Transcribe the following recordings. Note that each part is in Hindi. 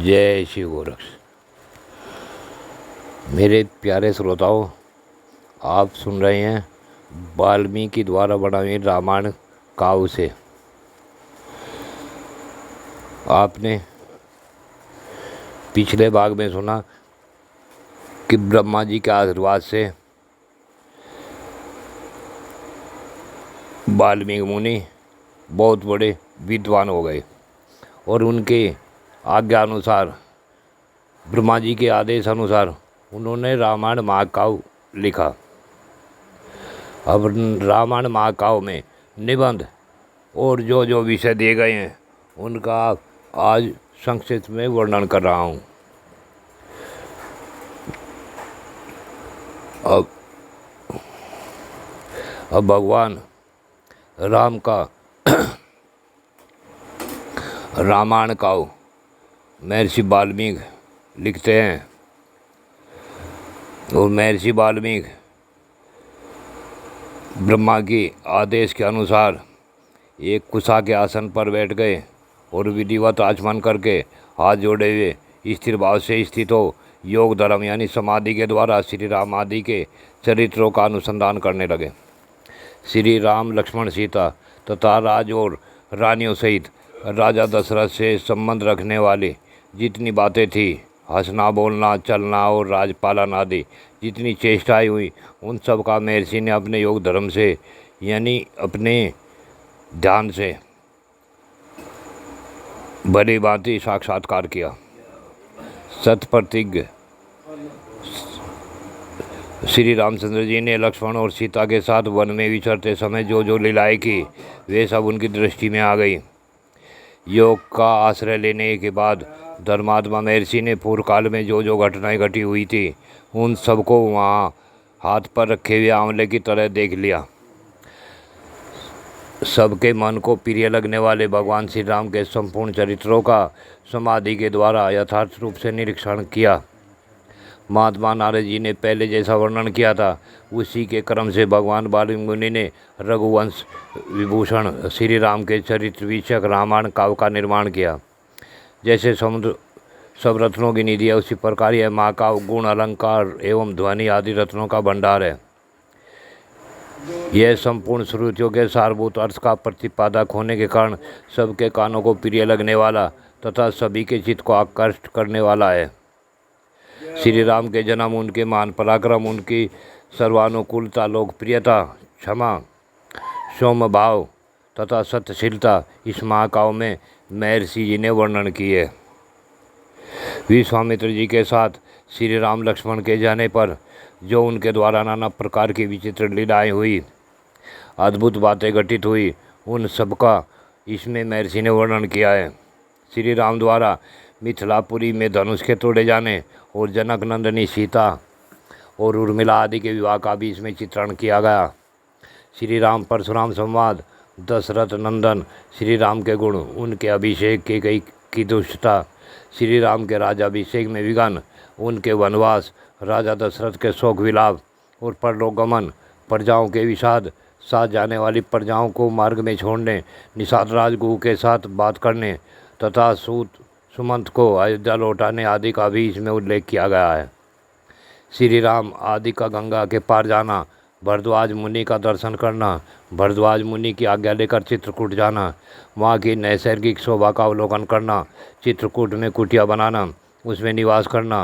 जय श्री गोरक्ष। मेरे प्यारे श्रोताओं, आप सुन रहे हैं वाल्मीकि द्वारा बनाई रामायण काव्य से। आपने पिछले भाग में सुना कि ब्रह्मा जी के आशीर्वाद से वाल्मीकि मुनि बहुत बड़े विद्वान हो गए और उनके आज्ञा अनुसार, ब्रह्मा जी के आदेश अनुसार उन्होंने रामायण महाकाव्य लिखा। अब रामायण महाकाव्य में निबंध और जो जो विषय दिए गए हैं उनका आज संक्षिप्त में वर्णन कर रहा हूँ। अब भगवान राम का रामायण काव्य महर्षि वाल्मीकि लिखते हैं और महर्षि वाल्मीकि ब्रह्मा के आदेश के अनुसार एक कुशा के आसन पर बैठ गए और विधिवत आचमन करके हाथ जोड़े हुए स्थिर भाव से स्थित हो योग धर्म यानी समाधि के द्वारा श्री राम आदि के चरित्रों का अनुसंधान करने लगे। श्री राम, लक्ष्मण, सीता तथा राज और रानियों सहित राजा दशरथ से संबंध रखने वाली जितनी बातें थी, हंसना, बोलना, चलना और राजपालन आदि जितनी चेष्टाएं हुई, उन सब का महर्षि ने अपने योग धर्म से यानी अपने ध्यान से भली भांति साक्षात्कार किया। सतप्रतिज्ञ श्री रामचंद्र जी ने लक्ष्मण और सीता के साथ वन में विचरते समय जो जो लीलाएं की, वे सब उनकी दृष्टि में आ गई। योग का आश्रय लेने के बाद धर्मात्मा महर्षि ने पूर्व काल में जो जो घटनाएं घटी हुई थी, उन सबको वहाँ हाथ पर रखे हुए आंवले की तरह देख लिया। सबके मन को प्रिय लगने वाले भगवान श्री राम के संपूर्ण चरित्रों का समाधि के द्वारा यथार्थ रूप से निरीक्षण किया। महात्मा नारद जी ने पहले जैसा वर्णन किया था, उसी के क्रम से भगवान वाल्मीकि मुनि ने रघुवंश विभूषण श्री राम के चरित्र विषयक रामायण काव्य का निर्माण किया। जैसे समुद्र सब रत्नों की निधि है, उसी प्रकार यह महाकाव्य गुण, अलंकार एवं ध्वनि आदि रत्नों का भंडार है। यह संपूर्ण श्रुतियों के सारभूत अर्थ का प्रतिपादक होने के कारण सबके कानों को प्रिय लगने वाला तथा सभी के चित्त को आकर्षित करने वाला है। श्री राम के जन्म, उनके महान पराक्रम, उनकी सर्वानुकूलता, लोकप्रियता, क्षमा, सौम्य भाव तथा सत्यशीलता इस महाकाव्य में महर्षि जी ने वर्णन किए। विश्वामित्र जी के साथ श्री राम लक्ष्मण के जाने पर जो उनके द्वारा नाना प्रकार की विचित्र लीलाएं हुई, अद्भुत बातें घटित हुई, उन सबका इसमें महर्षि ने वर्णन किया है। श्री राम द्वारा मिथिलापुरी में धनुष के तोड़े जाने और जनक नंदिनी सीता और उर्मिला आदि के विवाह का भी इसमें चित्रण किया गया। श्री राम परशुराम संवाद, दशरथ नंदन श्री राम के गुण, उनके अभिषेक की दुष्टता, श्री राम के राजाभिषेक में विघ्न, उनके वनवास, राजा दशरथ के शोक विलाप और परलोकगमन, प्रजाओं के विषाद, साथ जाने वाली प्रजाओं को मार्ग में छोड़ने, निषाद राजगुरु के साथ बात करने तथा सूत सुमंत को अयोध्या लौटाने आदि का भी इसमें उल्लेख किया गया है। श्री राम आदि का गंगा के पार जाना, भरद्वाज मुनि का दर्शन करना, भरद्वाज मुनि की आज्ञा लेकर चित्रकूट जाना, वहाँ की नैसर्गिक शोभा का अवलोकन करना, चित्रकूट में कुटिया बनाना, उसमें निवास करना,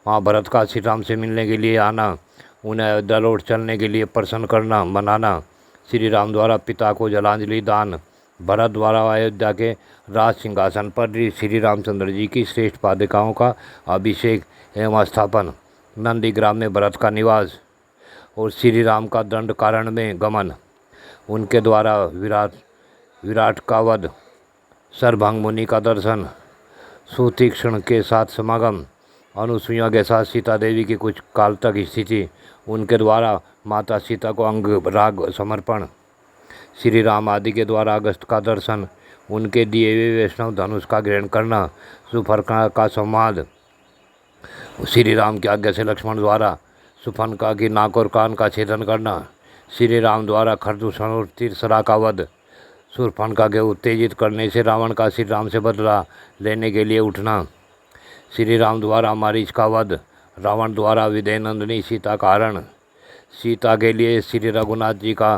वहाँ भरत का श्री राम से मिलने के लिए आना, उन्हें अयोध्या लौट चलने के लिए प्रसन्न करना, मनाना, श्री राम द्वारा पिता को जलांजलि दान, भरत द्वारा अयोध्या के राज सिंहासन पर श्री रामचंद्र जी की श्रेष्ठ पादिकाओं का अभिषेक एवं स्थापन, नंदीग्राम में भरत का निवास और श्री राम का दंड कारण में गमन, उनके द्वारा विराट का वध, सर्वभंग मुनि का दर्शन, सुतीक्ष्ण के साथ समागम, अनुसुईया के साथ सीता देवी की कुछ काल तक स्थिति, उनके द्वारा माता सीता को अंग राग समर्पण, श्री राम आदि के द्वारा अगस्त का दर्शन, उनके दिए हुए वैष्णव धनुष का ग्रहण करना, सुफरका का संवाद, श्री राम की आज्ञा से लक्ष्मण द्वारा सुफनका की नाक और कान का छेदन करना, श्री राम द्वारा खरदूषण और तीरसरा का वध, शूर्पणखा के उत्तेजित करने से रावण का श्री राम से बदला लेने के लिए उठना, श्री राम द्वारा मारीच का वध, रावण द्वारा विदेहनंदिनी सीता का हरण, सीता के लिए श्री रघुनाथ जी का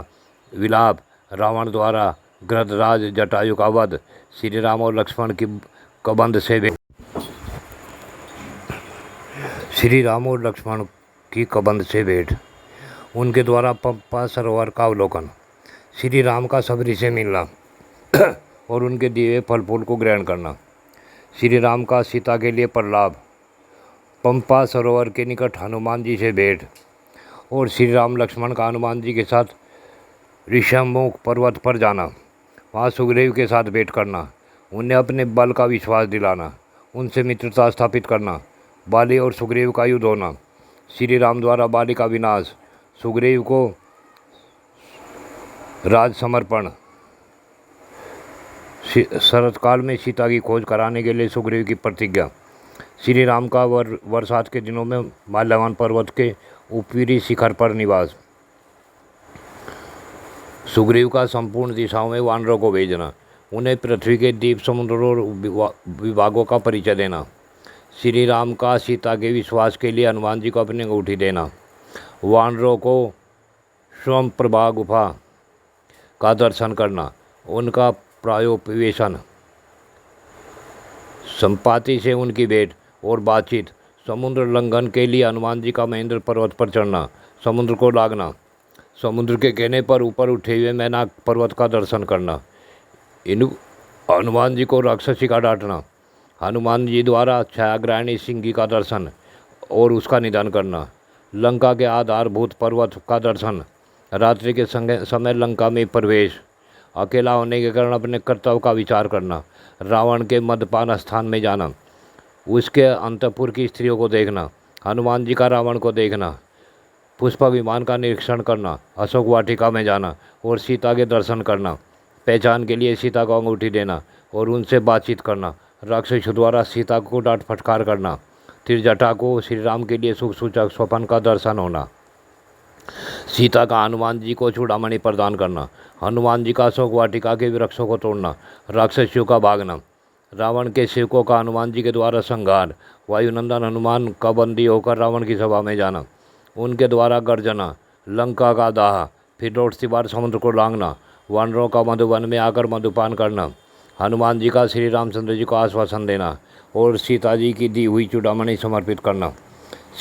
विलाप, रावण द्वारा गृधराज जटायु का वध, श्री राम और लक्ष्मण की कबंध से भेंट। श्री राम और लक्ष्मण की कबंध से भेंट, उनके द्वारा पंपा सरोवर का अवलोकन, श्री राम का सबरी से मिलना और उनके दिए फल फूल को ग्रहण करना, श्री राम का सीता के लिए प्रलाप, पंपा सरोवर के निकट हनुमान जी से भेंट और श्री राम लक्ष्मण का हनुमान जी के साथ ऋषमुख पर्वत पर जाना, वहाँ सुग्रीव के साथ भेंट करना, उन्हें अपने बल का विश्वास दिलाना, उनसे मित्रता स्थापित करना, बाली और सुग्रीव का युद्ध होना, श्री राम द्वारा बाली का विनाश, सुग्रीव को राज समर्पण, शरतकाल में सीता की खोज कराने के लिए सुग्रीव की प्रतिज्ञा, श्री राम का वर्षात के दिनों में माल्यवान पर्वत के ऊपरी शिखर पर निवास, सुग्रीव का संपूर्ण दिशाओं में वानरों को भेजना, उन्हें पृथ्वी के द्वीप समुद्रों और विभागों का परिचय देना, श्री राम का सीता के विश्वास के लिए हनुमान जी को अपनी अंगूठी देना, वानरों को स्वयं प्रभा गुफा का दर्शन करना, उनका प्रायोपवेशन, संपाति से उनकी भेंट और बातचीत, समुद्र लंघन के लिए हनुमान जी का महेंद्र पर्वत पर चढ़ना, समुद्र को लागना, समुद्र के कहने पर ऊपर उठे हुए मैनाक पर्वत का दर्शन करना, इन हनुमान जी को राक्षसी का डांटना, हनुमान जी द्वारा छायाग्रहणी सिंह का दर्शन और उसका निधन करना, लंका के आधारभूत पर्वत का दर्शन, रात्रि के समय लंका में प्रवेश, अकेला होने के कारण अपने कर्तव्य का विचार करना, रावण के मदपान स्थान में जाना, उसके अंतपुर की स्त्रियों को देखना, हनुमान जी का रावण को देखना, पुष्पक विमान का निरीक्षण करना, अशोक वाटिका में जाना और सीता के दर्शन करना, पहचान के लिए सीता को अंगूठी देना और उनसे बातचीत करना, राक्षसों द्वारा सीता को डांट फटकार करना, त्रिजटा को श्री राम के लिए शुभ सूचक स्वपन का दर्शन होना, सीता का हनुमान जी को चूड़ामणि प्रदान करना, हनुमान जी का अशोक वाटिका के वृक्षों को तोड़ना, राक्षसियों का भागना, रावण के सेवकों का हनुमान जी के द्वारा संहार, वायुनंदन हनुमान का बंदी होकर रावण की सभा में जाना, उनके द्वारा गर्जना, लंका का दाह, फिर लौटती बार समुद्र को लांघना, वानरों का मधुवन में आकर मधुपान करना, हनुमान जी का श्री रामचंद्र जी को आश्वासन देना और सीता जी की दी हुई चूड़ामणि समर्पित करना,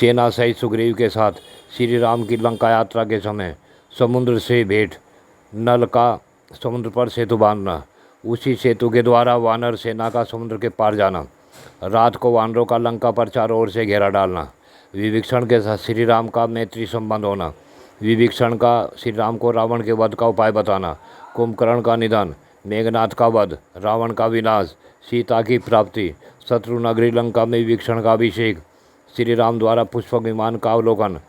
सेना सहित सुग्रीव के साथ श्री राम की लंका यात्रा के समय समुद्र से भेंट, नल का समुद्र पर सेतु बांधना, उसी सेतु के द्वारा वानर सेना का समुद्र के पार जाना, रात को वानरों का लंका पर चारों ओर से घेरा डालना, विभीषण के साथ श्री राम का मैत्री संबंध होना, विभीषण का श्री राम को रावण के वध का उपाय बताना, कुंभकर्ण का निधन, मेघनाथ का वध, रावण का विनाश, सीता की प्राप्ति, शत्रु नगरी लंका में विभीषण का अभिषेक, श्री राम द्वारा पुष्पक विमान का अवलोकन,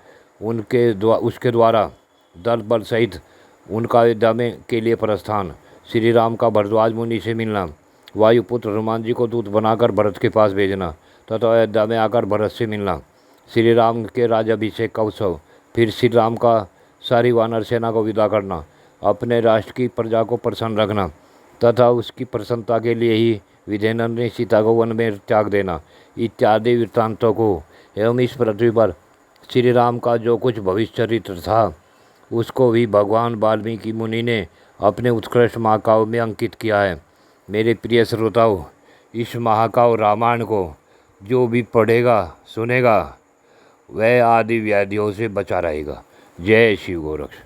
उसके द्वारा दल बल सहित उनका अयोध्या में के लिए प्रस्थान, श्री राम का भरद्वाज मुनि से मिलना, वायुपुत्र हनुमान जी को दूत बनाकर भरत के पास भेजना तथा अयोध्या में आकर भरत से मिलना, श्री राम के राज्याभिषेक का उत्सव, फिर श्री राम का सारी वानर सेना को विदा करना, अपने राष्ट्र की प्रजा को प्रसन्न रखना तथा उसकी प्रसन्नता के लिए ही विदेहनंदिनी ने सीता को वन में त्याग देना, इत्यादि वृत्तांतों को एवं इस पृथ्वी पर श्री राम का जो कुछ भविष्य चरित्र था उसको भी भगवान वाल्मीकि मुनि ने अपने उत्कृष्ट महाकाव्य में अंकित किया है। मेरे प्रिय श्रोताओं, इस महाकाव्य रामायण को जो भी पढ़ेगा सुनेगा वह आदि व्याधियों से बचा रहेगा। जय शिव गोरक्ष।